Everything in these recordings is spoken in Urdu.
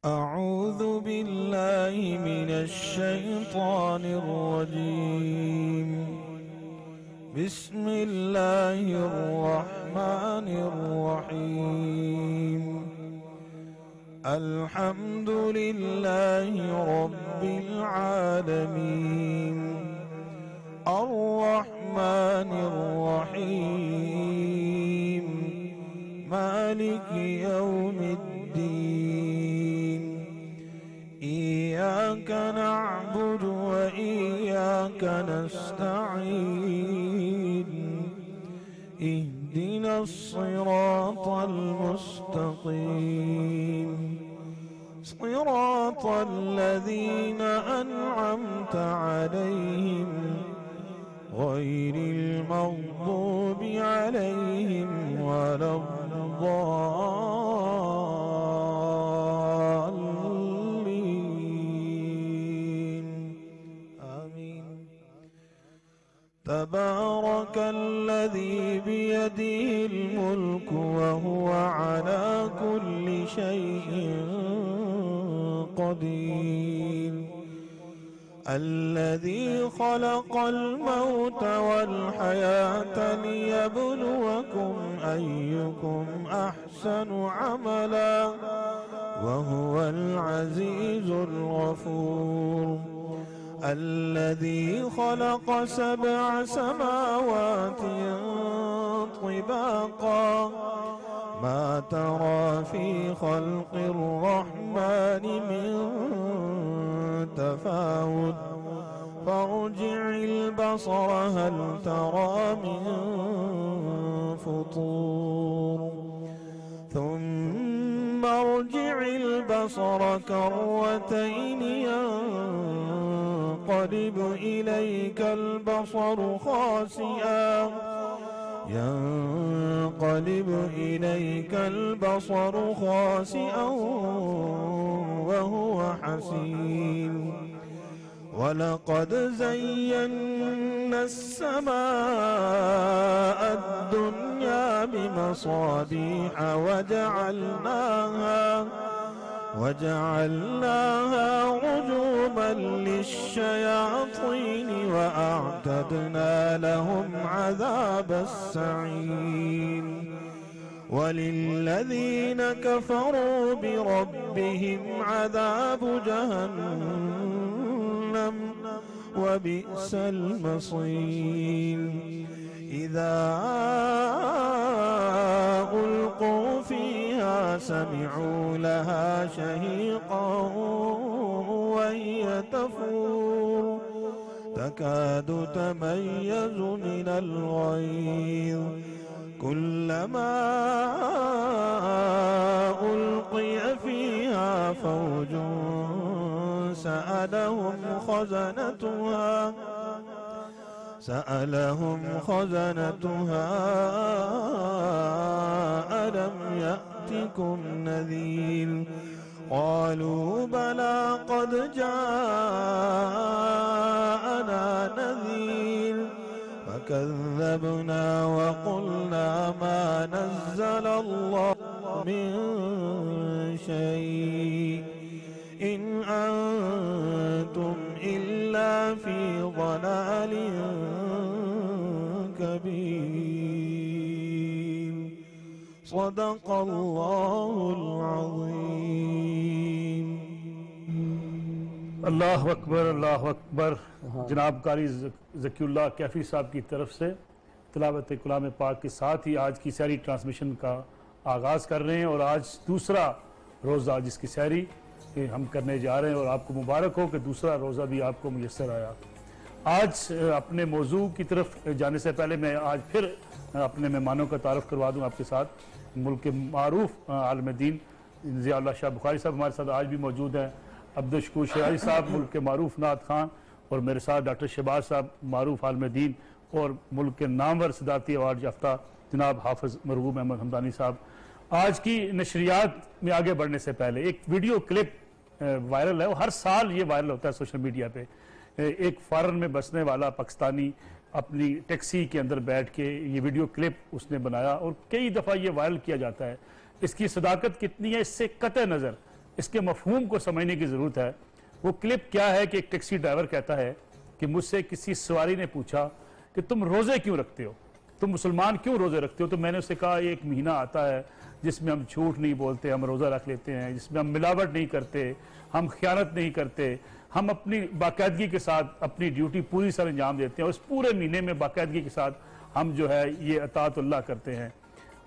أعوذ بالله من الشيطان الرجيم. بسم الله الرحمن الرحيم. الحمد لله رب العالمين الرحمن الرحيم مالك يوم الدين. إياك نعبد وإياك نستعين. اهدنا الصراط المستقيم صراط الذين أنعمت عليهم غير المغضوب عليهم ولا الضالين. آمين. تبارك الذي بيده الملك وهو على كل شيء قدير. الذي خلق الموت والحياة ليبلوكم أيكم أحسن عملا وهو العزيز الغفور. الذي خلق 7 سماوات طباقا ما ترى في خلق الرحمن من تفاوت فارجع البصر هل ترى من فطور. ثم ارجع البصر كرتين ينقلب إليك البصر خاسئا وهو حسير. ولقد زينا السماء الدنيا بمصابيح وجعلناها رجوما للشياطين وأعتدنا لهم عذاب السعير. وللذين كفروا بربهم عذاب جهنم وبئس المصير. إذا ألقوا فيها سمعوا لها شهيقا وهي تفور تكاد تميز من الغيظ. كلما ألقي فيها فوج سألهم خزنتها ألم يأتكم نذير. قالوا بلى قد جاءنا نذير فكذبنا وقلنا ما نزل الله من شيء إن أنتم إلا في ضلال كبير. صدق الله العظيم. اللہ اکبر اللہ اکبر. جناب قاری ذکی اللہ کیفی صاحب کی طرف سے تلاوت کلام پاک کے ساتھ ہی آج کی سحری ٹرانسمیشن کا آغاز کر رہے ہیں، اور آج دوسرا روزہ جس کی سحری ہم کرنے جا رہے ہیں، اور آپ کو مبارک ہو کہ دوسرا روزہ بھی آپ کو میسر آیا. آج اپنے موضوع کی طرف جانے سے پہلے میں آج پھر اپنے مہمانوں کا تعارف کروا دوں آپ کے ساتھ. ملک کے معروف عالم دین ضیاء اللہ شاہ بخاری صاحب ہمارے ساتھ آج بھی موجود ہیں. عبدالشکور شیرازی صاحب ملک کے معروف نعت خان، اور میرے ساتھ ڈاکٹر شہباز صاحب معروف عالم دین اور ملک کے نامور صدارتی ایوارڈ یافتہ جناب حافظ مرغوب احمد حمدانی صاحب. آج کی نشریات میں آگے بڑھنے سے پہلے ایک ویڈیو کلپ وائرل ہے، وہ ہر سال یہ وائرل ہوتا ہے سوشل میڈیا پہ. ایک فارن میں بسنے والا پاکستانی اپنی ٹیکسی کے اندر بیٹھ کے یہ ویڈیو کلپ اس نے بنایا اور کئی دفعہ یہ وائرل کیا جاتا ہے. اس کی صداقت کتنی ہے اس سے قطع نظر اس کے مفہوم کو سمجھنے کی ضرورت ہے۔ وہ کلپ کیا ہے کہ ایک ٹیکسی ڈرائیور کہتا ہے کہ مجھ سے کسی سواری نے پوچھا کہ تم روزے کیوں رکھتے ہو، تم مسلمان کیوں روزے رکھتے ہو؟ تو میں نے اسے کہا ایک مہینہ آتا ہے جس میں ہم جھوٹ نہیں بولتے، ہم روزہ رکھ لیتے ہیں، جس میں ہم ملاوٹ نہیں کرتے، ہم خیانت نہیں کرتے، ہم اپنی باقاعدگی کے ساتھ اپنی ڈیوٹی پوری سر انجام دیتے ہیں، اور اس پورے مہینے میں باقاعدگی کے ساتھ ہم جو ہے یہ اطاعت اللہ کرتے ہیں،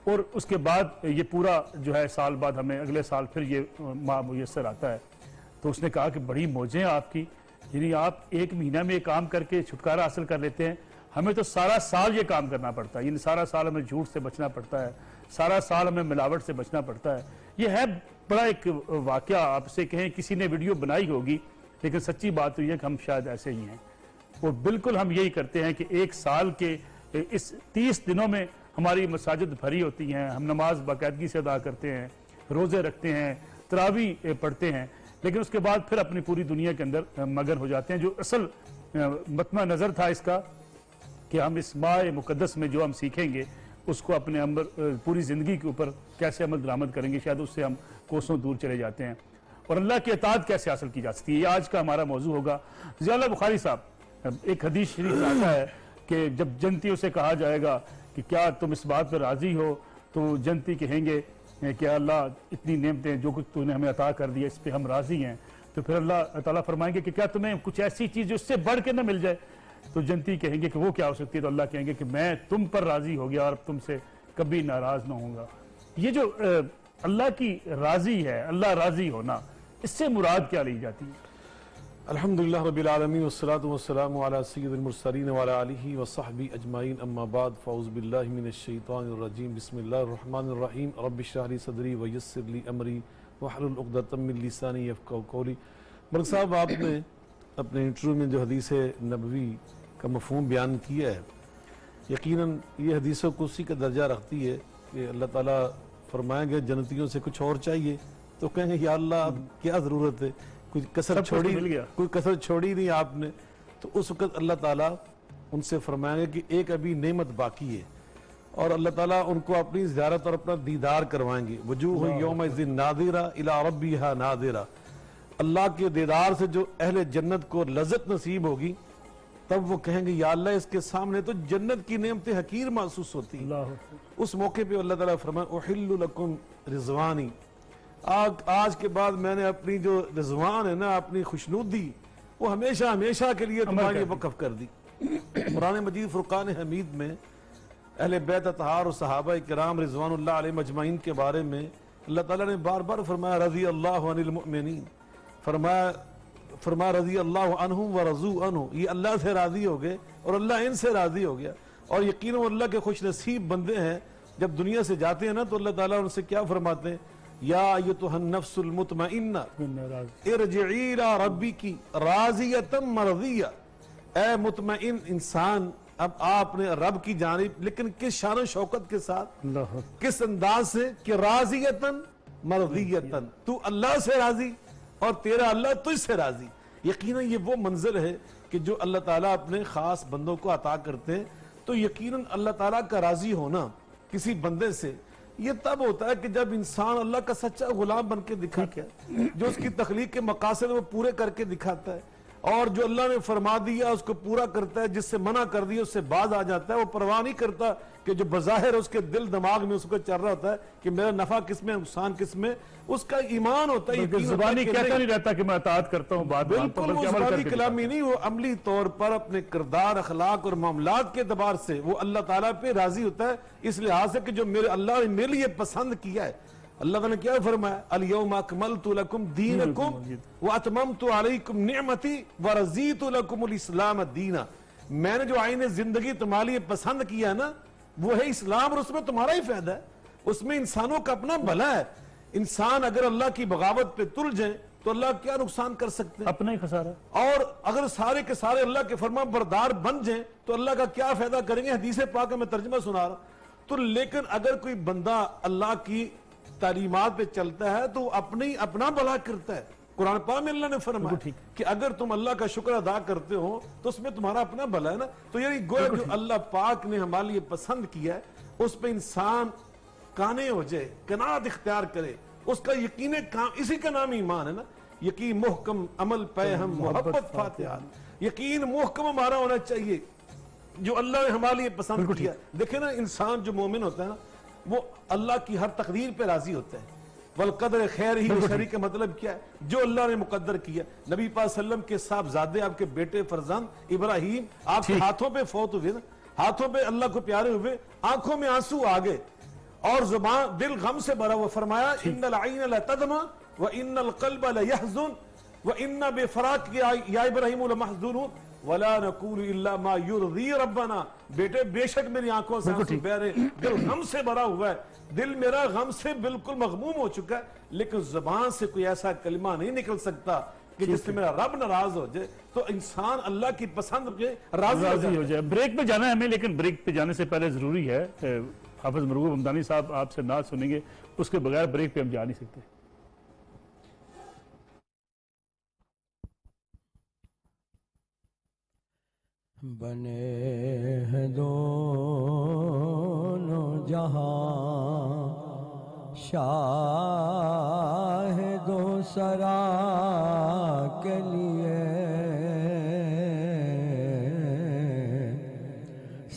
اور اس کے بعد یہ پورا جو ہے سال بعد ہمیں اگلے سال پھر یہ ماہ میسر آتا ہے۔ تو اس نے کہا کہ بڑی موجیں آپ کی، یعنی آپ ایک مہینہ میں یہ کام کر کے چھٹکارا حاصل کر لیتے ہیں، ہمیں تو سارا سال یہ کام کرنا پڑتا ہے، یعنی سارا سال ہمیں جھوٹ سے بچنا پڑتا ہے، سارا سال ہمیں ملاوٹ سے بچنا پڑتا ہے۔ یہ ہے بڑا ایک واقعہ، آپ سے کہیں کسی نے ویڈیو بنائی ہوگی، لیکن سچی بات تو یہ ہے کہ ہم شاید ایسے ہی ہیں، اور بالکل ہم یہی کرتے ہیں کہ ایک سال کے اس 30 دنوں میں ہماری مساجد بھری ہوتی ہیں، ہم نماز باقاعدگی سے ادا کرتے ہیں، روزے رکھتے ہیں، تراویح پڑھتے ہیں، لیکن اس کے بعد پھر اپنی پوری دنیا کے اندر مگن ہو جاتے ہیں۔ جو اصل مطمع نظر تھا اس کا کہ ہم اس ماہ مقدس میں جو ہم سیکھیں گے اس کو اپنے پوری زندگی کے اوپر کیسے عمل درآمد کریں گے، شاید اس سے ہم کوسوں دور چلے جاتے ہیں، اور اللہ کی اطاعت کیسے حاصل کی جا سکتی ہے، یہ آج کا ہمارا موضوع ہوگا۔ ضیاء اللہ بخاری صاحب، ایک حدیث شریف میں آتا ہے کہ جب جنتیوں سے کہا جائے گا کہ کیا تم اس بات پر راضی ہو، تو جنتی کہیں گے کہ اللہ اتنی نعمتیں جو کچھ تو نے ہمیں عطا کر دیا اس پہ ہم راضی ہیں۔ تو پھر اللہ تعالیٰ فرمائیں گے کہ کیا تمہیں کچھ ایسی چیز جو اس سے بڑھ کے نہ مل جائے؟ تو جنتی کہیں گے کہ وہ کیا ہو سکتی ہے؟ تو اللہ کہیں گے کہ میں تم پر راضی ہو گیا اور تم سے کبھی ناراض نہ ہوں گا۔ یہ جو اللہ کی راضی ہے، اللہ راضی ہونا، اس سے مراد کیا لی جاتی ہے؟ الحمدللہ رب العالمین والصلاة والسلام علی سید المرسلین وعلی آلہ وصحبہ اجمعین، اما بعد، فاعوذ باللہ من الشیطان الرجیم، بسم اللہ الرحمن الرحیم، رب اشرح لی صدری ویسر لی امری واحلل عقدۃ من لسانی یفقہوا قولی۔ ملک صاحب، آپ نے اپنے انٹرویو میں جو حدیث نبوی کا مفہوم بیان کیا ہے، یقیناً یہ حدیث قدسی کا درجہ رکھتی ہے کہ اللہ تعالیٰ فرمائیں گے جنتیوں سے کچھ اور چاہیے، تو کہیں گے یا اللہ اب کیا ضرورت ہے، کوئی کسر چھوڑی نہیں آپ نے۔ تو اس وقت اللہ تعالیٰ ان سے فرمائیں گے کہ ایک ابھی نعمت باقی ہے، اور اللہ تعالیٰ ان کو اپنی زیارت اور اپنا دیدار کروائیں گے۔ وجوہ یومئذ ناظرہ الی ربہا ناظرہ، اللہ کے دیدار سے جو اہل جنت کو لذت نصیب ہوگی، تب وہ کہیں گے یا اللہ اس کے سامنے تو جنت کی نعمتیں حقیر محسوس ہوتی ہیں۔ اس موقع پہ اللہ تعالیٰ فرمائے احل لکم رضوانی، آج کے بعد میں نے اپنی جو رضوان ہے نا، اپنی خوشنودی، وہ ہمیشہ ہمیشہ کے لیے تمہاری وقف کر دی۔ قرآن مجید فرقان حمید میں اہل بیت اطہار اور صحابہ کرام رضوان اللہ علیہم اجمعین کے بارے میں اللہ تعالیٰ نے بار بار فرمایا رضی اللہ عن المؤمنین، فرمایا رضی اللہ عنہم ورضوا عنہ، یہ اللہ سے راضی ہو گئے اور اللہ ان سے راضی ہو گیا۔ اور یقیناً اللہ کے خوش نصیب بندے ہیں، جب دنیا سے جاتے ہیں نا تو اللہ تعالیٰ ان سے کیا فرماتے ہیں، یا ایتھا النفس المطمئنہ ارجعی الی ربک راضیۃ مرضیہ، اے مطمئن انسان اب آپ نے رب کی جانب، لیکن کس شان و شوکت کے ساتھ، کس انداز سے کہ راضیۃ مرضیۃ، تو اللہ سے راضی اور تیرا اللہ تجھ سے راضی۔ یقیناً یہ وہ منزل ہے کہ جو اللہ تعالیٰ اپنے خاص بندوں کو عطا کرتے ہیں۔ تو یقیناً اللہ تعالیٰ کا راضی ہونا کسی بندے سے یہ تب ہوتا ہے کہ جب انسان اللہ کا سچا غلام بن کے دکھاتا ہے، جو اس کی تخلیق کے مقاصد وہ پورے کر کے دکھاتا ہے، اور جو اللہ نے فرما دیا اس کو پورا کرتا ہے، جس سے منع کر دیا اس سے باز آ جاتا ہے۔ وہ پرواہ نہیں کرتا کہ جو بظاہر اس کے دل دماغ میں اس کو چل رہا ہوتا ہے کہ میرا نفع کس میں، نقصان کس میں، اس کا ایمان ہوتا ہے۔ زبانی کہتا نہیں رہتا کہ میں اطاعت کرتا ہوں، بات بالکل وہ زبانی کلامی نہیں، وہ عملی طور پر اپنے کردار، اخلاق اور معاملات کے اعتبار سے وہ اللہ تعالیٰ پہ راضی ہوتا ہے، اس لحاظ سے کہ جو میرے اللہ نے میرے لیے پسند کیا ہے۔ اللہ نے کیا فرمایا، الیوم اکملت لکم دینکم واتممت علیکم نعمتی ورضیت لکم الاسلام دینا، میں نے جو آئین زندگی تمہارے لیے پسند کیا ہے نا، وہ ہے اسلام، اور اس میں تمہارا ہی فائدہ ہے، اس میں انسانوں کا اپنا بھلا ہے۔ انسان اگر اللہ کی بغاوت پہ تل جائیں تو اللہ کیا نقصان کر سکتے ہیں؟ اپنا ہی خسارہ۔ اور اگر سارے کے سارے اللہ کے فرما بردار بن جائیں تو اللہ کا کیا فائدہ کریں گے؟ حدیث پاک میں ترجمہ سنا رہا ہوں۔ تو لیکن اگر کوئی بندہ اللہ کی تعلیمات پہ چلتا ہے تو اپنا بھلا کرتا ہے۔ قرآن پاک میں اللہ نے فرمایا کہ اگر تم اللہ کا شکر ادا کرتے ہو تو اس میں تمہارا اپنا بھلا ہے نا۔ تو یعنی گویا جو اللہ پاک نے ہمارے لیے پسند کیا ہے اس پہ انسان کانے ہو جائے، قناعت اختیار کرے، اس کا یقین کام، اسی کا نام ایمان ہے نا، یقین محکم عمل پہ ہم محبت فاتحات، یقین محکم ہمارا ہونا چاہیے جو اللہ نے ہمارے لیے پسند کیا۔ دیکھیں نا انسان جو مومن ہوتا ہے نا وہ اللہ کی ہر تقدیر پہ راضی ہوتا ہے، والقدر خیر ہی شری کا مطلب کیا ہے؟ جو اللہ نے مقدر کیا۔ نبی پاک صلی اللہ علیہ وسلم کے صاحبزادے آپ کے بیٹے فرزند ابراہیم آپ کے ہاتھوں پہ فوت ہوئے نا، ہاتھوں پہ اللہ کو پیارے ہوئے، آنکھوں میں آنسو آ گئے اور زبان دل غم سے بھرا ہوا، فرمایا ان العین لتدمع وان القلب لیحزن وان بفراق یا ابراہیم لمحزونون ولا نقول الا ما یرضی ربنا۔ بیٹے بے شک میری آنکھوں سے آنسو بہ رہے، دل غم سے بھرا ہوا ہے، دل میرا غم سے بالکل مغموم ہو چکا ہے، لیکن زبان سے کوئی ایسا کلمہ نہیں نکل سکتا کہ جس سے میرا رب ناراض ہو جائے۔ تو انسان اللہ کی پسند پہ راضی ہو جائے۔ بریک پہ جانا ہے ہمیں، لیکن بریک پہ جانے سے پہلے ضروری ہے حافظ مرغوب حمدانی صاحب آپ سے نعت سنیں گے، اس کے بغیر بریک پہ ہم جا نہیں سکتے۔ بنے ہیں دونوں جہاں شاہ دو سرا کے لیے،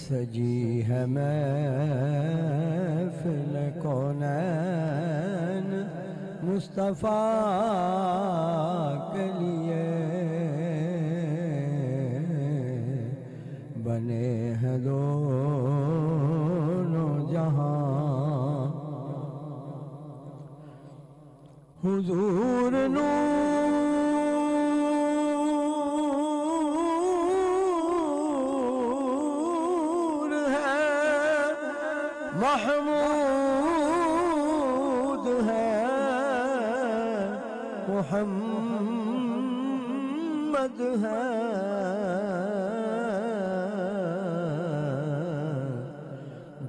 سجی ہے محفل کونین مصطفیٰ کے لیے، بنے ہیں دونوں جہاں حضور نور ہے، محمود ہے، محمد ہے،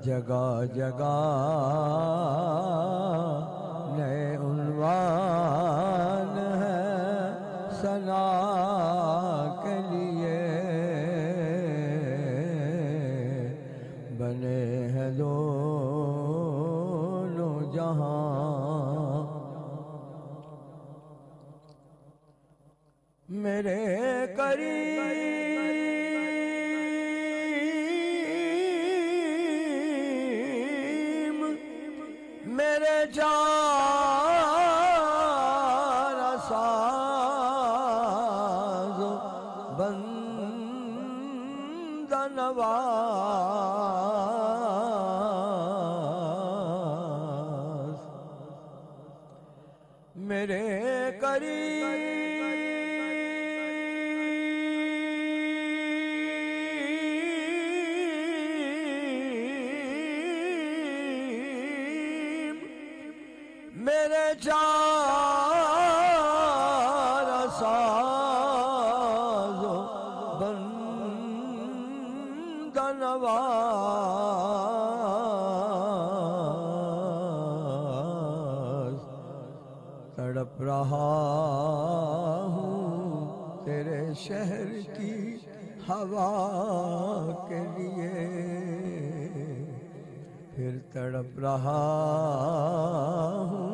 جگہ جگہ نئے عنوان ہے ثنا کے لیے، بنے ہیں دونوں جہاں میرے کریم، میرے جان ساز بندہ نواز، میرے کریم، میرے جان ساز بندہ نواز، تڑپ رہا ہوں تیرے شہر کی ہوا کے لیے، پھر تڑپ رہا ہوں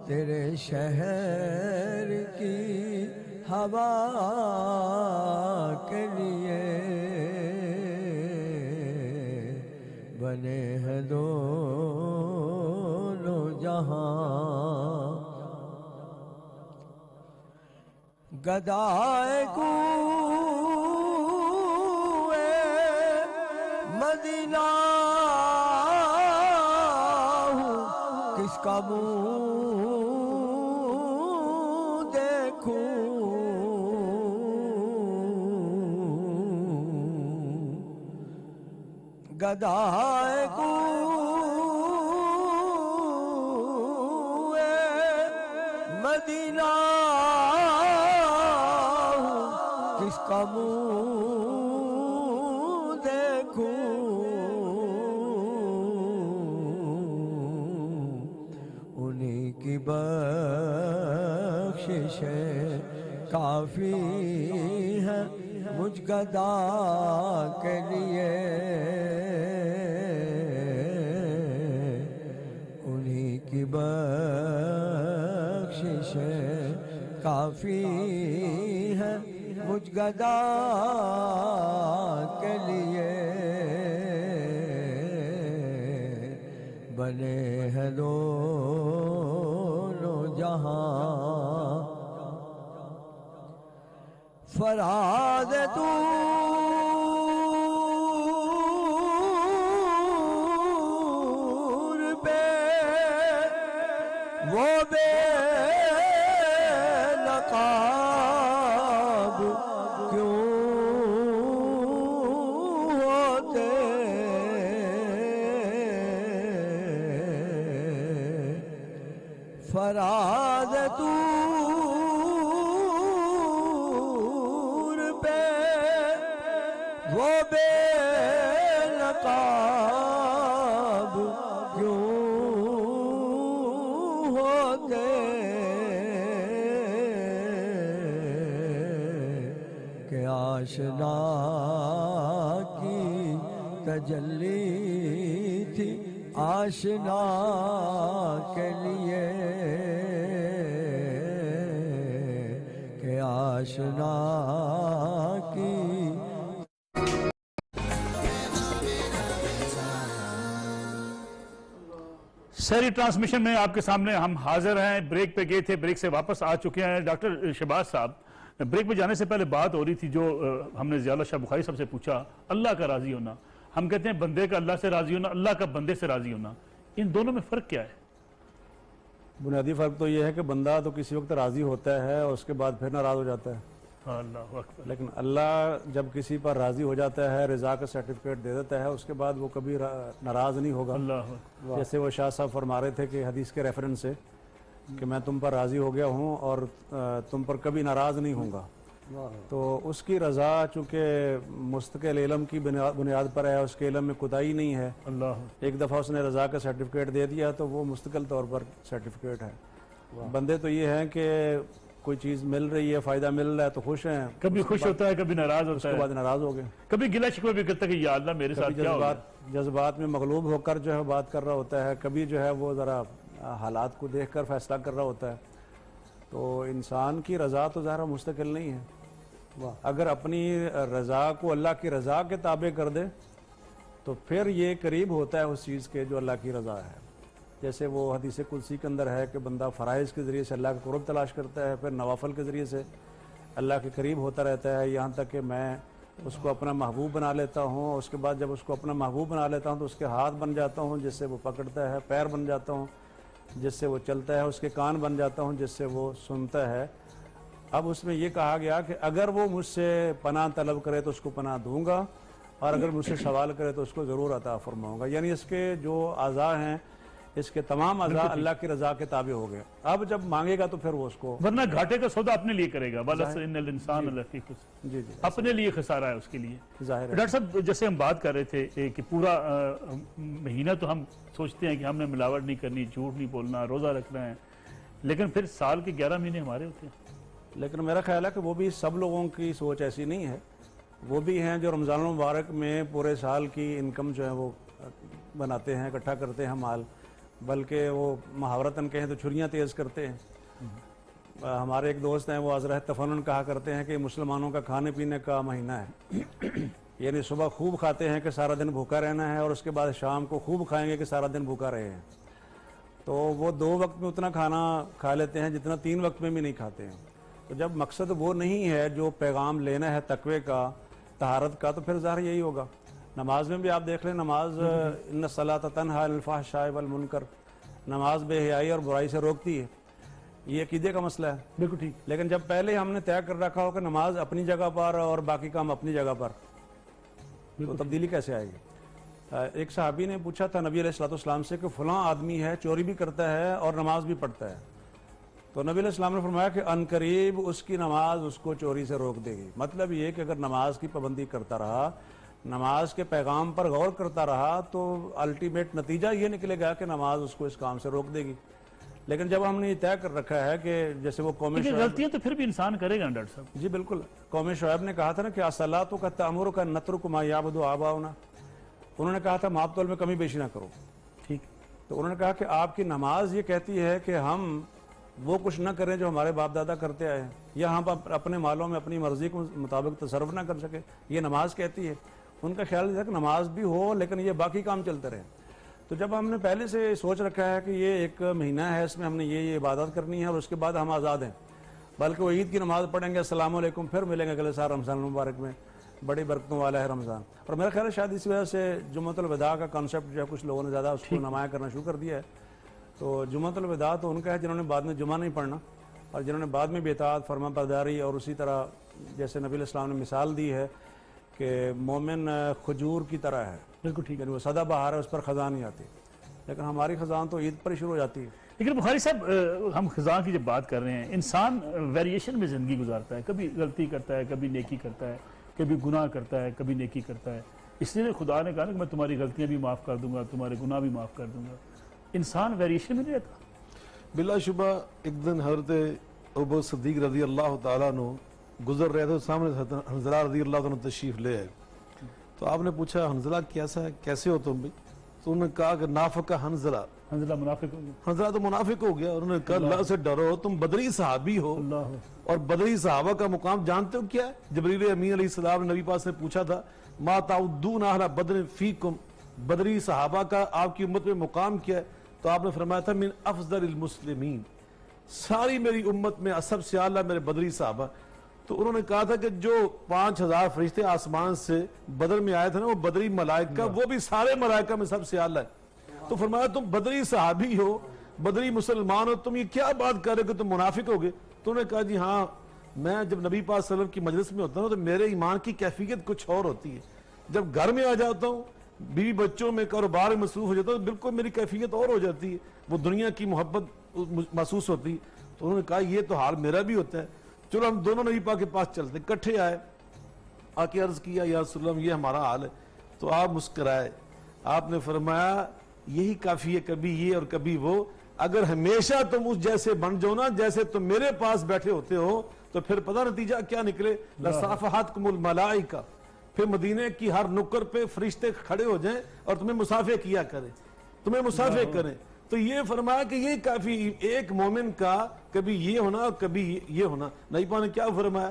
تیرے شہر کی ہوا کے لیے، بنے ہیں دونوں جہاں گدائے کوئے مدینہ ہوں، کس کا منہ دیکھوں، گدائے کوئے مدینہ ہوں، کس کا منہ دیکھوں، انہی کی بخشش کافی ہے مجھ گدا کے لیے، انہی کی بخشش کافی ہے مجھ گدا کے لیے، بنے ہیں دونوں جہاں فراد دور پہ وہ بے نقاب کیوں ہوتے، فراد دور پہ وہ بے نقاب کیوں ہوتے، کہ آشنا کی تجلی تھی آشنا کے لیے، کہ آشنا کی سہری ٹرانسمیشن میں آپ کے سامنے ہم حاضر ہیں. بریک پہ گئے تھے, بریک سے واپس آ چکے ہیں. ڈاکٹر شہباز صاحب, بریک پہ جانے سے پہلے بات ہو رہی تھی جو ہم نے ضیاء اللہ شاہ بخاری صاحب سے پوچھا, اللہ کا راضی ہونا. ہم کہتے ہیں بندے کا اللہ سے راضی ہونا, اللہ کا بندے سے راضی ہونا. ان دونوں میں فرق کیا ہے؟ بنیادی فرق تو یہ ہے کہ بندہ تو کسی وقت راضی ہوتا ہے اور اس کے بعد پھر ناراض ہو جاتا ہے, اللہ اکبر. لیکن اللہ جب کسی پر راضی ہو جاتا ہے, رضا کا سرٹیفکیٹ دے دیتا ہے, اس کے بعد وہ کبھی ناراض نہیں ہوگا. اللہ جیسے وہ شاہ صاحب فرما رہے تھے کہ حدیث کے ریفرنس سے کہ میں تم پر راضی ہو گیا ہوں اور تم پر کبھی ناراض نہیں ہوں گا. تو اس کی رضا چونکہ مستقل علم کی بنیاد پر ہے, اس کے علم میں کوتاہی نہیں ہے. اللہ, ایک دفعہ اس نے رضا کا سرٹیفکیٹ دے دیا تو وہ مستقل طور پر سرٹیفکیٹ ہے. بندے تو یہ ہیں کہ کوئی چیز مل رہی ہے, فائدہ مل رہا ہے تو خوش ہیں, کبھی خوش ہوتا ہے کبھی ناراض اس ہوتا کے ہے, بعد ناراض ہو گئے, کبھی گلہ شکوہ بھی کرتا ہے کہ یا اللہ میرے ساتھ کیا ہو گیا. جذبات میں مغلوب ہو کر جو ہے بات کر رہا ہوتا ہے, کبھی جو ہے وہ ذرا حالات کو دیکھ کر فیصلہ کر رہا ہوتا ہے. تو انسان کی رضا تو ظاہر مستقل نہیں ہے. اگر اپنی رضا کو اللہ کی رضا کے تابع کر دے تو پھر یہ قریب ہوتا ہے اس چیز کے جو اللہ کی رضا ہے. جیسے وہ حدیث قدسی کے اندر ہے کہ بندہ فرائض کے ذریعے سے اللہ کا قرب تلاش کرتا ہے, پھر نوافل کے ذریعے سے اللہ کے قریب ہوتا رہتا ہے, یہاں تک کہ میں اس کو اپنا محبوب بنا لیتا ہوں. اس کے بعد جب اس کو اپنا محبوب بنا لیتا ہوں تو اس کے ہاتھ بن جاتا ہوں جس سے وہ پکڑتا ہے, پیر بن جاتا ہوں جس سے وہ چلتا ہے, اس کے کان بن جاتا ہوں جس سے وہ سنتا ہے. اب اس میں یہ کہا گیا کہ اگر وہ مجھ سے پناہ طلب کرے تو اس کو پناہ دوں گا, اور اگر مجھ سے سوال کرے تو اس کو ضرور عطا فرماؤں گا. یعنی اس کے جو اعضاء ہیں, اس کے تمام اعضاء اللہ کی رضا کے تابع ہو گئے. اب جب مانگے گا تو پھر وہ اس کو, ورنہ گھاٹے کا سودا اپنے لیے کرے گا. ان الانسان لفی خسر, جی اپنے لیے خسارہ ہے اس کے لیے. ظاہر ہے. ڈاکٹر صاحب جیسے ہم بات کر رہے تھے کہ پورا مہینہ تو ہم سوچتے ہیں کہ ہم نے ملاوٹ نہیں کرنی, جھوٹ نہیں بولنا, روزہ رکھنا ہے, لیکن پھر سال کے 11 مہینے ہمارے ہوتے ہیں. لیکن میرا خیال ہے کہ وہ بھی سب لوگوں کی سوچ ایسی نہیں ہے. وہ بھی ہیں جو رمضان المبارک میں پورے سال کی انکم جو ہے وہ بناتے ہیں, اکٹھا کرتے ہیں مال, بلکہ وہ محاورتاً کہیں تو چھریاں تیز کرتے ہیں. ہمارے ایک دوست ہیں, وہ حضرت تفنن کہا کرتے ہیں کہ مسلمانوں کا کھانے پینے کا مہینہ ہے. یعنی صبح خوب کھاتے ہیں کہ سارا دن بھوکا رہنا ہے, اور اس کے بعد شام کو خوب کھائیں گے کہ سارا دن بھوکا رہے ہیں. تو وہ 2 وقت میں اتنا کھانا کھا لیتے ہیں جتنا 3 وقت میں بھی نہیں کھاتے ہیں. تو جب مقصد وہ نہیں ہے جو پیغام لینا ہے تقوی کا, طہارت کا, تو پھر ظاہر یہی ہوگا. نماز میں بھی آپ دیکھ لیں, نماز ان الصلاۃ تنہی عن الفحشاء والمنکر, نماز بے حیائی اور برائی سے روکتی ہے. یہ عقیدے کا مسئلہ ہے. بالکل ٹھیک. لیکن جب پہلے ہم نے طے کر رکھا ہو کہ نماز اپنی جگہ پر اور باقی کام اپنی جگہ پر, تو تبدیلی کیسے آئے گی؟ ایک صحابی نے پوچھا تھا نبی علیہ السلام سے کہ فلاں آدمی ہے, چوری بھی کرتا ہے اور نماز بھی پڑھتا ہے. تو نبی علیہ السلام نے فرمایا کہ ان قریب اس کی نماز اس کو چوری سے روک دے گی. مطلب یہ کہ اگر نماز کی پابندی کرتا رہا, نماز کے پیغام پر غور کرتا رہا, تو الٹیمیٹ نتیجہ یہ نکلے گا کہ نماز اس کو اس کام سے روک دے گی. لیکن جب ہم نے یہ طے کر رکھا ہے کہ جیسے وہ قوم شعیب, غلطیاں تو پھر بھی انسان کرے گا ڈاکٹر صاحب. جی بالکل, قوم شعیب نے کہا تھا نا کہ الصلاۃ کا تأمر کا نترک ما یعبد آباؤنا, انہوں نے کہا تھا مابطول میں کمی بیشی نہ کرو. ٹھیک. تو انہوں نے کہا کہ آپ کی نماز یہ کہتی ہے کہ ہم وہ کچھ نہ کریں جو ہمارے باپ دادا کرتے آئے ہیں، یا ہم اپنے مالوں میں اپنی مرضی کے مطابق تصرف نہ کر سکے، یہ نماز کہتی ہے۔ ان کا خیال یہ تھا کہ نماز بھی ہو لیکن یہ باقی کام چلتے رہے۔ تو جب ہم نے پہلے سے سوچ رکھا ہے کہ یہ ایک مہینہ ہے، اس میں ہم نے یہ عبادت کرنی ہے اور اس کے بعد ہم آزاد ہیں، بلکہ وہ عید کی نماز پڑھیں گے، السلام علیکم، پھر ملیں گے اگلے سال رمضان المبارک میں، بڑی برکتوں والا ہے رمضان۔ اور میرا خیال ہے شاید اس وجہ سے جمعۃ الوداع کا کانسیپٹ جو ہے کچھ لوگوں نے زیادہ اس کو نمایاں کرنا شروع کر دیا ہے۔ تو جمعۃ الوداع تو ان کا ہے جنہوں نے بعد میں جمعہ نہیں پڑھنا، اور جنہوں نے بعد میں بھی اطاعت، فرما برداری، اور اسی طرح جیسے نبی علیہ السلام نے مثال دی ہے کہ مومن کھجور کی طرح ہے، بالکل ٹھیک ہے۔ یعنی وہ سدا بہار ہے، اس پر خزاں نہیں آتی، لیکن ہماری خزاں تو عید پر ہی شروع ہو جاتی ہے۔ لیکن بخاری صاحب ہم خزاں کی جب بات کر رہے ہیں، انسان ویریشن میں زندگی گزارتا ہے، کبھی غلطی کرتا ہے، کبھی نیکی کرتا ہے، کبھی گناہ کرتا ہے، کبھی نیکی کرتا ہے۔ اس لیے خدا نے کہا کہ میں تمہاری غلطیاں بھی معاف کر دوں گا، تمہارے گناہ بھی معاف کر دوں گا۔ انسان ویریشن میں نہیں رہتا۔ بلا شبہ ایک دن حضرت ابو صدیق رضی اللہ تعالیٰ عنہ گزر رہے تھے، سامنے حنظلہ رضی اللہ عنہ تشریف لے آئے، تو آپ نے پوچھا حنظلہ کیسا ہے، کیسے ہو تم بھی؟ تو انہوں نے کہا کہ نافقہ حنظلہ، حنظلہ منافق ہو گیا۔ حنظلہ تو منافق ہو گیا۔ انہوں نے کہا اللہ سے ڈرو، تم بدری صحابی ہو، اللہ اور بدری صحابہ کا مقام جانتے ہو کیا ہے؟ جبریل امین علیہ السلام نے نبی پاک سے پوچھا تھا ما تعدون اہل بدر فیکم، بدری صحابہ کا آپ کی امت میں مقام کیا ہے؟ تو آپ نے فرمایا تھا من افضل المسلمین، ساری میری امت میں سب سے اعلیٰ میرے بدری صحابہ۔ تو انہوں نے کہا تھا کہ جو 5000 فرشتے آسمان سے بدر میں آئے تھے نا، وہ بدری ملائکہ، وہ بھی سارے ملائکہ میں سب سے اعلیٰ ہے۔ تو فرمایا تم بدری صحابی ہو، بدری مسلمان ہو، تم یہ کیا بات کر رہے ہو کہ تم منافق ہو گئے؟ تو انہوں نے کہا جی ہاں، میں جب نبی پاک صلی اللہ علیہ وسلم کی مجلس میں ہوتا ہوں تو میرے ایمان کی کیفیت کچھ اور ہوتی ہے، جب گھر میں آ جاتا ہوں، بیوی بچوں میں کاروبار میں مصروف ہو جاتا ہوں، بالکل میری کیفیت اور ہو جاتی ہے، وہ دنیا کی محبت محسوس ہوتی ہے۔ تو انہوں نے کہا یہ تو حال میرا بھی ہوتا ہے، چلو ہم دونوں نبی پاک کے پاس چلتے، کٹھے آئے، آ کے عرض کیا یا رسول اللہ یہ ہمارا حال ہے۔ تو آپ مسکرائے، آپ نے فرمایا یہی کافی ہے، کبھی یہ اور کبھی وہ، اگر ہمیشہ تم اس جیسے بن جاؤ نا جیسے تم میرے پاس بیٹھے ہوتے ہو، تو پھر پتہ نتیجہ کیا نکلے، لصافحتکم الملائکہ، پھر مدینے کی ہر نکر پہ فرشتے کھڑے ہو جائیں اور تمہیں مصافحہ کیا کریں، تمہیں مصافحہ کریں۔ تو یہ فرمایا کہ یہ کافی، ایک مومن کا کبھی یہ ہونا اور کبھی یہ ہونا۔ نبی پاک نے کیا فرمایا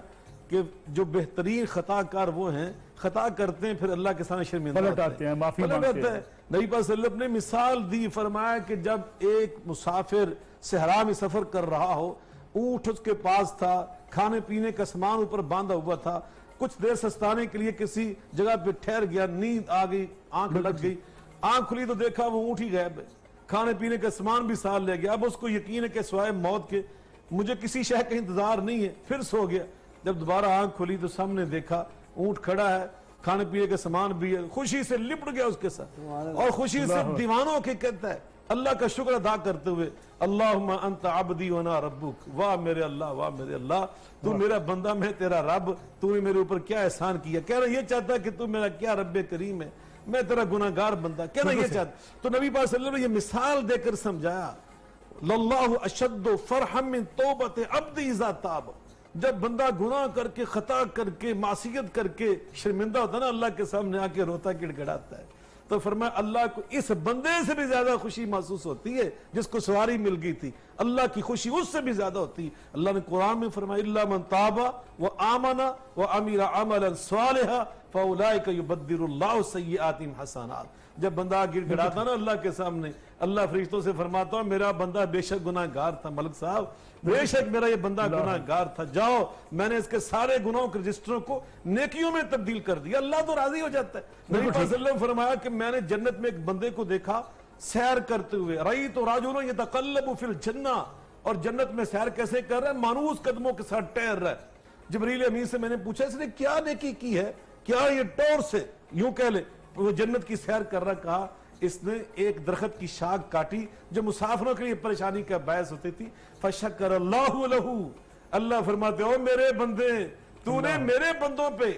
کہ جو بہترین خطا کار وہ ہیں، خطا کرتے ہیں پھر اللہ کے سامنے شرمندہ پلٹ آتے ہیں، معافی مانگتے ہیں۔ نبی پاک صلی اللہ علیہ وسلم نے مثال دی، فرمایا کہ جب ایک مسافر صحرا میں سفر کر رہا ہو، اونٹ اس کے پاس تھا، کھانے پینے کا سامان اوپر باندھا ہوا تھا، کچھ دیر سستانے کے لیے کسی جگہ پہ ٹھہر گیا، نیند آ گئی، آنکھ لگ گئی، آنکھ کھلی تو دیکھا وہ اونٹ ہی غائب ہے، کھانے پینے کا سامان بھی ساتھ لے گیا۔ اب اس کو یقین ہے کہ سوائے موت کے مجھے کسی شے کا انتظار نہیں ہے، پھر سو گیا۔ جب دوبارہ آنکھ کھلی تو سامنے دیکھا اونٹ کھڑا ہے، کھانے پینے کا سامان بھی ہے، خوشی سے لپٹ گیا اس کے ساتھ، اور خوشی سے دیوانوں کے کہتا ہے اللہ کا شکر ادا کرتے ہوئے اللہم انت عبدی وانا ربک، واہ میرے اللہ، واہ میرے اللہ، تو میرا بندہ میں تیرا رب، تو نے میرے اوپر کیا احسان کیا۔ کہہ رہا یہ چاہتا ہے کہ تو میرا کیا رب کریم ہے، میں تیرا گناہگار بندہ، کہنا یہ چاہتا۔ تو نبی پاک صلی اللہ علیہ وسلم نے یہ مثال دے کر سمجھایا، للہ اشد فرحا من توبت عبد اذا تاب، جب بندہ گناہ کر کے، خطا کر کے، معصیت کر کے شرمندہ ہوتا ہے نا، اللہ کے سامنے آ کے روتا گڑ گڑاتا ہے، تو فرمایا اللہ کو اس بندے سے بھی زیادہ خوشی محسوس ہوتی ہے جس کو سواری مل گئی تھی، اللہ کی خوشی اس سے بھی زیادہ ہوتی ہے۔ اللہ نے قرآن میں فرمایا الا من تاب وآمن وعمل عملا صالحا فاولئک یبدل اللہ سیئاتہم حسنات۔ جب بندہ گڑ گڑاتا نا اللہ کے سامنے، اللہ فرشتوں سے فرماتا ہوں میرا بندہ بے شک گناہ گار تھا، ملک صاحب بے شک میرا یہ بندہ گناہ گار تھا، جاؤ میں نے اس کے سارے گناہوں کے رجسٹروں کو نیکیوں میں تبدیل کر دیا۔ اللہ تو راضی ہو جاتا ہے۔ نبی صلی اللہ علیہ وسلم فرمایا کہ میں نے جنت میں ایک بندے کو دیکھا سیر کرتے ہوئے، رأیت رجلا یتقلب فی الجنہ، اور جنت میں سیر کیسے کر رہا ہے، مانوس قدموں کے ساتھ ٹہر رہا ہے۔ جبریل امین سے میں نے پوچھا اس نے کیا نیکی کی ہے، کیا یہ ٹور سے یوں کہہ لے وہ جنت کی سیر کر رہا، کہا اس نے ایک درخت کی شاخ کاٹی جو مسافروں کے لیے پریشانی کا باعث ہوتی تھی، فشکر اللہ لہ، اللہ فرماتے ہو میرے بندے تو نے میرے بندوں پہ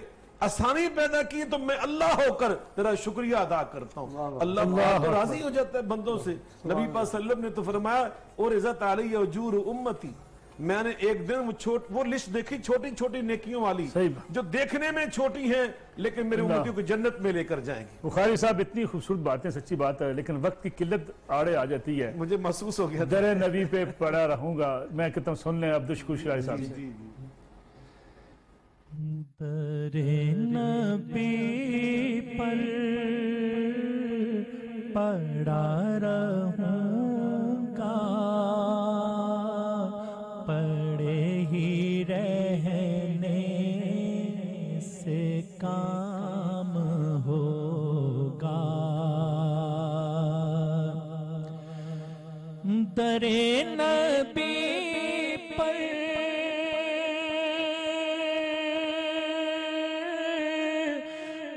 آسانی پیدا کی تو میں اللہ ہو کر تیرا شکریہ ادا کرتا ہوں۔ اللہ تو راضی ہو جاتا ہے بندوں سے۔ نبی پاک صلی اللہ علیہ وسلم نے تو فرمایا اور عزت علی اجور امتی، میں نے ایک دن وہ لسٹ دیکھی چھوٹی چھوٹی نیکیوں والی صحیح جو دیکھنے میں چھوٹی ہیں لیکن میرے امتیوں کو جنت میں لے کر جائیں گی. بخاری صاحب اتنی خوبصورت باتیں، سچی بات ہے، لیکن وقت کی قلت آڑے آ جاتی ہے. مجھے محسوس ہو گیا. در نبی پہ پڑا رہوں گا. میں کہتا ہوں سن لیں عبدالشکور شراری صاحب سے. در نبی پر پڑا رہوں گا، پڑے ہی رہنے سے کام ہوگا. در نبی پر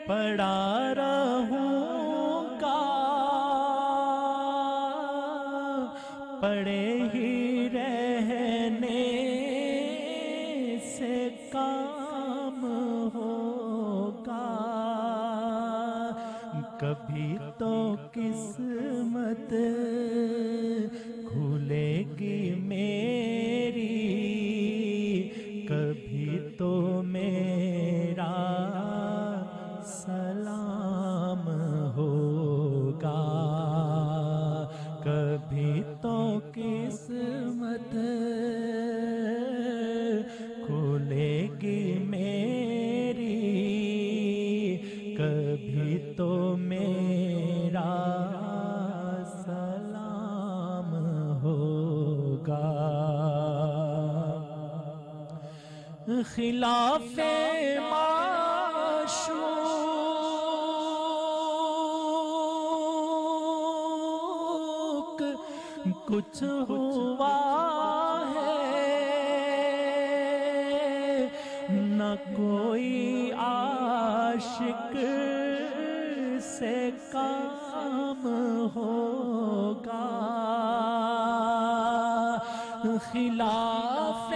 پڑا رہوں گا، پڑے ہی رہنے سے کام ہوگا. کبھی تو قسمت کھلے گی میری، کبھی تو میرا سلام ہوگا. کبھی تو قسمت کھلے گی میری، کبھی تو میرا سلام ہوگا. خلاف معشوق کچھ ہوا ہے، نہ کوئی عاشق سے کام ہوگا. خلاف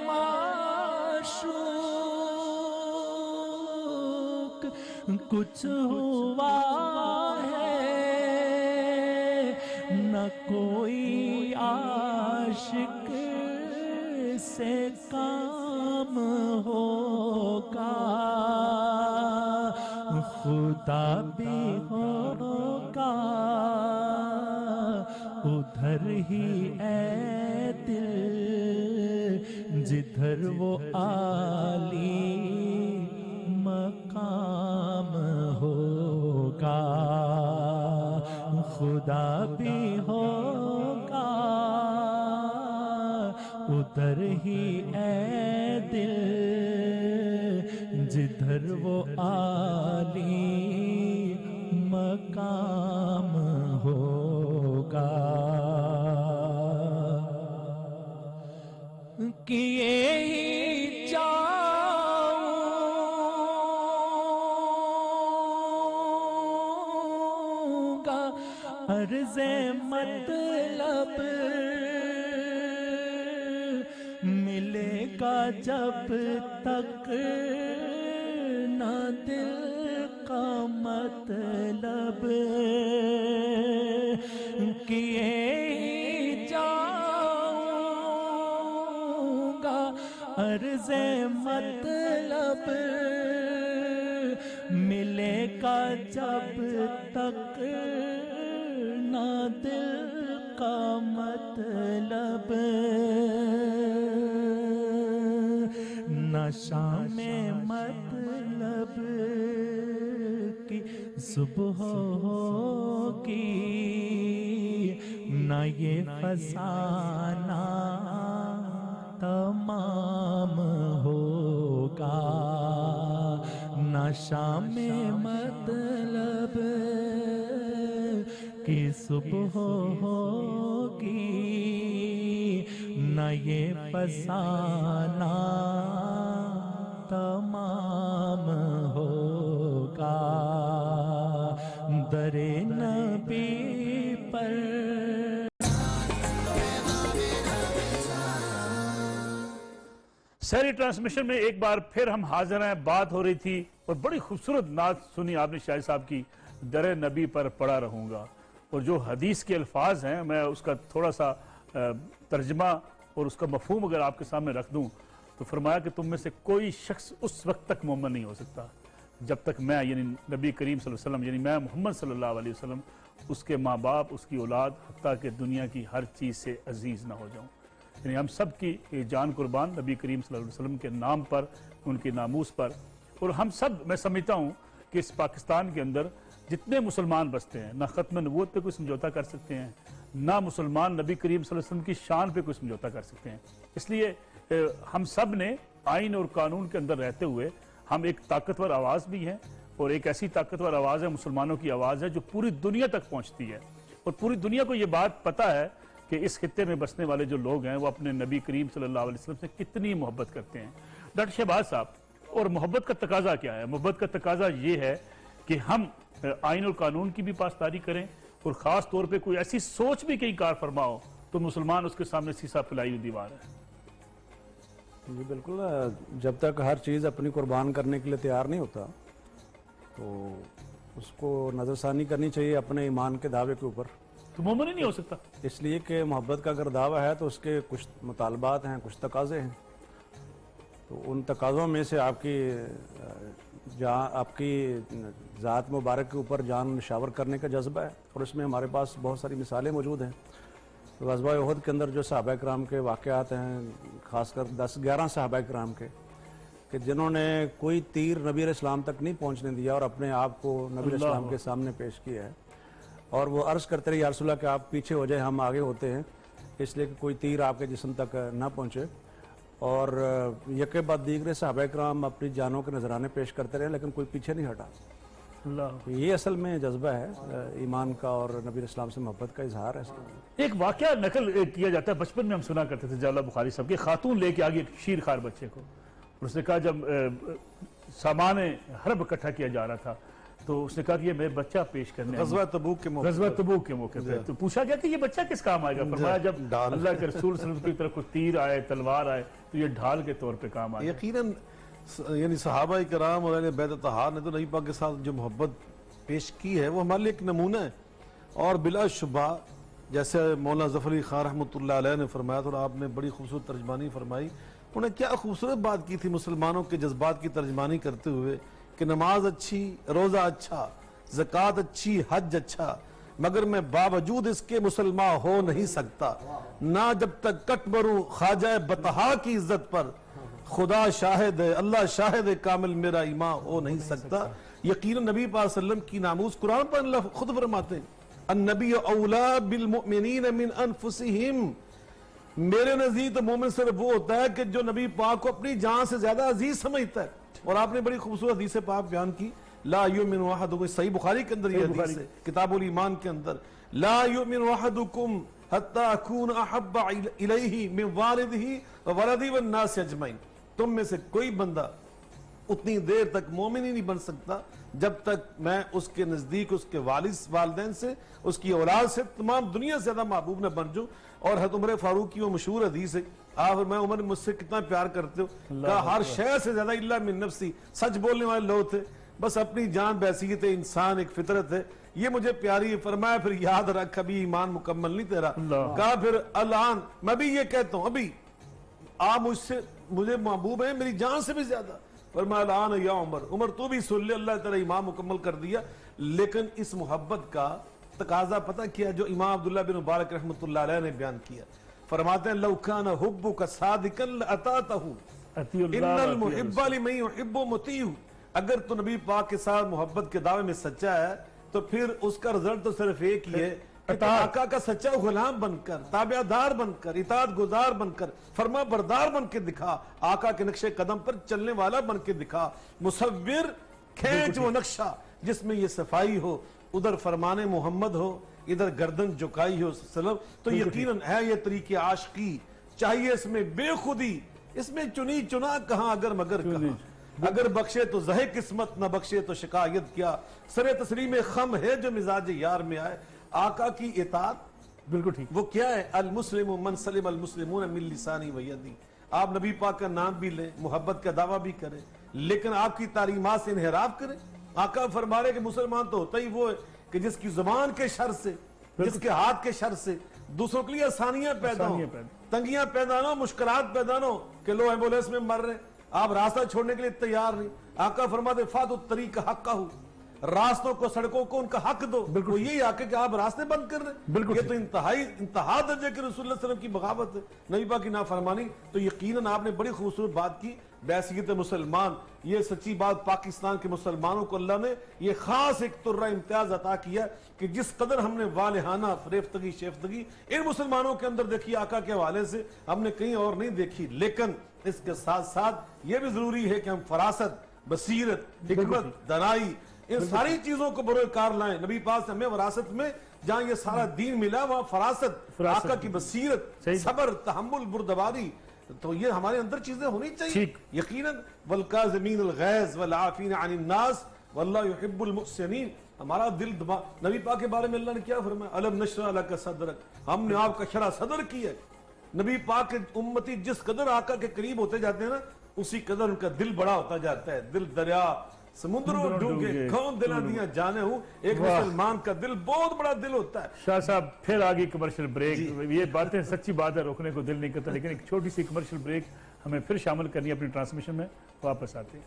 معشوق کچھ ہوا ہے، نہ کوئی عاشق سے کام ہوگا. خدا بھی ہوگا ادھر ہی اے دل جدھر وہ عالی مقام ہوگا. خدا بھی ہوگا ادھر ہی اے دل جدھر وہ عالی مقام ہوگا. کیے ہی جاؤں گا عرض مطلب، ملے گا جب تک نہ دل کا مطلب. کیے جاؤں گا عرض مطلب، ملے گا جب تک نہ دل کا مطلب. نہ شام مطلب کی صبح ہوگی، نہ یہ فسانہ تمام ہوگا. نہ شام مطلب کی صبح ہوگی، نہ یہ فسانہ تمام ہوگا. در نبی پر سحری ٹرانسمیشن میں ایک بار پھر ہم حاضر ہیں. بات ہو رہی تھی اور بڑی خوبصورت نعت سنی آپ نے شاہد صاحب کی، در نبی پر پڑا رہوں گا. اور جو حدیث کے الفاظ ہیں میں اس کا تھوڑا سا ترجمہ اور اس کا مفہوم اگر آپ کے سامنے رکھ دوں تو فرمایا کہ تم میں سے کوئی شخص اس وقت تک مومن نہیں ہو سکتا جب تک میں یعنی نبی کریم صلی اللہ علیہ وسلم یعنی میں محمد صلی اللہ علیہ وسلم اس کے ماں باپ اس کی اولاد حتیٰ کہ دنیا کی ہر چیز سے عزیز نہ ہو جاؤں. یعنی ہم سب کی جان قربان نبی کریم صلی اللہ علیہ وسلم کے نام پر ان کی ناموس پر. اور ہم سب میں سمجھتا ہوں کہ اس پاکستان کے اندر جتنے مسلمان بستے ہیں نہ ختم نبوت پہ کوئی سمجھوتا کر سکتے ہیں نہ مسلمان نبی کریم صلی اللہ علیہ وسلم کی شان پہ کوئی سمجھوتا کر سکتے ہیں. اس لیے ہم سب نے آئین اور قانون کے اندر رہتے ہوئے ہم ایک طاقتور آواز بھی ہیں اور ایک ایسی طاقتور آواز ہے مسلمانوں کی آواز ہے جو پوری دنیا تک پہنچتی ہے اور پوری دنیا کو یہ بات پتہ ہے کہ اس خطے میں بسنے والے جو لوگ ہیں وہ اپنے نبی کریم صلی اللہ علیہ وسلم سے کتنی محبت کرتے ہیں. ڈاکٹر شہباز صاحب، اور محبت کا تقاضا کیا ہے؟ محبت کا تقاضا یہ ہے کہ ہم آئین اور قانون کی بھی پاسداری کریں اور خاص طور پہ کوئی ایسی سوچ بھی کہیں کار فرما ہو تو مسلمان اس کے سامنے سیسا پلائی ہوئی دیوار ہے. جی بالکل، جب تک ہر چیز اپنی قربان کرنے کے لیے تیار نہیں ہوتا تو اس کو نظر ثانی کرنی چاہیے اپنے ایمان کے دعوے کے اوپر. تو مومن ہی نہیں ہو سکتا. اس لیے کہ محبت کا اگر دعویٰ ہے تو اس کے کچھ مطالبات ہیں، کچھ تقاضے ہیں. تو ان تقاضوں میں سے آپ کی ذات مبارک کے اوپر جان نشاور کرنے کا جذبہ ہے اور اس میں ہمارے پاس بہت ساری مثالیں موجود ہیں. غزوہ احد کے اندر جو صحابہ کرام کے واقعات ہیں، خاص کر 10-11 صحابہ کرام کے، کہ جنہوں نے کوئی تیر نبی علیہ السلام تک نہیں پہنچنے دیا اور اپنے آپ کو نبی علیہ السلام کے سامنے پیش کیا ہے اور وہ عرض کرتے رہے یا رسول اللہ کہ آپ پیچھے ہو جائیں، ہم آگے ہوتے ہیں، اس لیے کہ کوئی تیر آپ کے جسم تک نہ پہنچے. اور یکے بعد دیگرے صحابہ کرام اپنی جانوں کے نذرانے پیش کرتے رہے لیکن کوئی پیچھے نہیں ہٹا. اللہ، یہ اصل میں جذبہ ہے ایمان کا اور نبی علیہ السلام سے محبت کا اظہار ہے. ایک واقعہ نقل کیا جاتا ہے، بچپن میں ہم سنا کرتے تھے جلالہ بخاری صاحب کی، خاتون لے کے آگے ایک شیر خار بچے کو، اور اس نے کہا جب سامان حرب اکٹھا کیا جا رہا تھا تو اس نے کہا کہ یہ میں بچہ پیش کرنے غزوہ تبوک کے موقع غزوہ تبوک کے موقع پہ. تو پوچھا گیا کہ یہ بچہ کس کام آئے گا؟ فرمایا جب اللہ کے رسول صلی اللہ علیہ وسلم کی طرف کوئی تیر آئے، تلوار آئے تو یہ ڈھال کے طور پہ کام آئے. یقیناً یعنی صحابہ کرام اور اہل بیت طہار نے تو نبی پاک کے ساتھ جو محبت پیش کی ہے وہ ہمارے لیے ایک نمونہ ہے. اور بلا شبہ جیسے مولانا ظفر علی خان رحمۃ اللہ علیہ نے فرمایا تھا اور آپ نے بڑی خوبصورت ترجمانی فرمائی، انہوں نے کیا خوبصورت بات کی تھی مسلمانوں کے جذبات کی ترجمانی کرتے ہوئے کہ نماز اچھی، روزہ اچھا، زکوٰۃ اچھی، حج اچھا، مگر میں باوجود اس کے مسلمان ہو نہیں سکتا نہ جب تک کٹ مروں خواجہ بطحا کی عزت پر، خدا شاہد ہے، اللہ شاہد ہے، کامل میرا ایمان ہو نہیں سکتا. یقیناً نبی پاک صلی اللہ علیہ وسلم کی ناموس قرآن پر اللہ خود فرماتے ہیں النبی اولا بالمؤمنین من انفسہم. میرے نزدیک تو مومن صرف وہ ہوتا ہے کہ جو نبی پاک کو اپنی جان سے زیادہ عزیز سمجھتا ہے. اور آپ نے بڑی خوبصورت حدیث پاک بیان کی، لا یؤمن احدکم، صحیح بخاری کے اندر یہ حدیث ہے، کتاب الایمان کے اندر، لا یؤمن احدکم حتی اکون احب الیہ من والدہ وولدہ والناس اجمعین. تم میں سے کوئی بندہ اتنی دیر تک مومن ہی نہیں بن سکتا جب تک میں اس کے نزدیک اس کے والدین سے، اس کی اولاد سے، تمام دنیا سے زیادہ محبوب نہ بن جاؤں. اور حضرت عمر فاروق کی وہ مشہور حدیث ہے، آخر میں عمر مجھ سے کتنا پیار کرتے ہو؟ کہا ہر شے سے زیادہ الا من نفسی. سچ بولنے والے لوگ تھے، بس اپنی جان بحیثیت انسان ایک فطرت ہے، یہ مجھے پیاری ہے. فرمایا پھر یاد رکھ ابھی ایمان مکمل نہیں تیرا. کہا پھر الان میں بھی یہ کہتا ہوں، ابھی آپ مجھے محبوب ہیں میری جان سے بھی زیادہ. فرمایا الان یا عمر تو بھی سن لے، اللہ تعالیٰ ایمان مکمل کر دیا. لیکن اس محبت کا تقاضا پتہ کیا جو امام عبداللہ بن مبارک رحمۃ اللہ علیہ نے بیان کیا؟ فرماتے ہیں لو کان حبک صادقا لاطعتہ ان المحب لمن یحب مطیع. اگر تو نبی پاک کے ساتھ محبت کے دعوے میں سچا ہے تو پھر اس کا رزلٹ تو صرف ایک ہی ہے کہ آقا کا سچا غلام بن کر، تابع دار بن کر، اطاعت گزار بن کر، فرما بردار بن کے دکھا، آقا کے نقش قدم پر چلنے والا بن کے دکھا. مصور کھینچ وہ نقشہ جس میں یہ صفائی ہو، ادھر فرمان محمد ہو، ادھر گردن جھکائی ہو وسلم. تو یقیناً ہے یہ طریق عاشقی. چاہیے اس میں بے خودی، اس میں چنی چنا کہاں اگر مگر کہاں. اگر بخشے تو زہ قسمت، نہ بخشے تو شکایت کیا. سر تسلیم خم ہے جو مزاج یار میں آئے. آقا کی اطاعت بالکل ٹھیک، وہ کیا ہے؟ المسلم من سلم المسلمون من لسانی و یدی. آپ نبی پاک کا نام بھی لیں، محبت کا دعویٰ بھی کریں، لیکن آپ کی تعلیمات سے انحراف کریں. آقا فرما رہے کہ مسلمان تو ہوتا ہی وہ ہے کہ جس کی زبان کے شر سے، جس کے ہاتھ کے شر سے دوسروں کے لیے آسانیاں پیدا ہوں. تنگیاں پیدا نہ ہو، مشکلات پیدا نہ ہو کہ لو ایمبولینس میں مر رہے ہیں، آپ راستہ چھوڑنے کے لیے تیار نہیں. آقا فرماتے فاتو الطریق حقہ، راستوں کو سڑکوں کو ان کا حق دو. وہ یہی حق ہے کہ آپ راستے بند کر رہے ہیں. بالکل یہ تو انتہا درجے کے رسول اللہ صلی اللہ علیہ وسلم کی بغاوت ہے، نبی پاک کی نافرمانی. تو یقیناً آپ نے بڑی خوبصورت بات کی. بحیثیت مسلمان یہ سچی بات، پاکستان کے مسلمانوں کو اللہ نے یہ خاص ایک طرح امتیاز عطا کیا کہ جس قدر ہم نے والہانہ فریفتگی شیفتگی ان مسلمانوں کے اندر دیکھی آقا کے حوالے سے ہم نے کہیں اور نہیں دیکھی. لیکن اس کے ساتھ ساتھ یہ بھی ضروری ہے کہ ہم فراست، بصیرت، حکمت، دانائی ان ساری چیزوں کو بروئے کار لائیں. نبی پاک سے ہمیں وراثت میں جہاں یہ سارا دین ملا وہاں فراست، آقا کی بصیرت، صبر، تحمل، بردباری، تو یہ ہمارے اندر چیزیں ہونی چاہیے. یقیناً والکاظمین الغیظ والعافین عن الناس واللہ یحب المحسنین. ہمارا دل دماغ، نبی پاک کے بارے میں اللہ نے کیا فرمایا؟ الم نشرح لک صدرک، ہم نے آپ کا شرح صدر کیا ہے. نبی پاک کے امتی جس قدر آقا کے قریب ہوتے جاتے ہیں نا، اسی قدر ان کا دل بڑا ہوتا جاتا ہے. دل دریا سمندروں ڈوبے کون دلا دیا جانے ہوں. ایک مسلمان کا دل بہت بڑا دل ہوتا ہے. شاہ صاحب پھر آگے کمرشل بریک. یہ باتیں سچی بات ہے، روکنے کو دل نہیں کرتا، لیکن ایک چھوٹی سی کمرشل بریک ہمیں پھر شامل کرنی ہے اپنی ٹرانسمیشن میں. واپس آتے ہیں.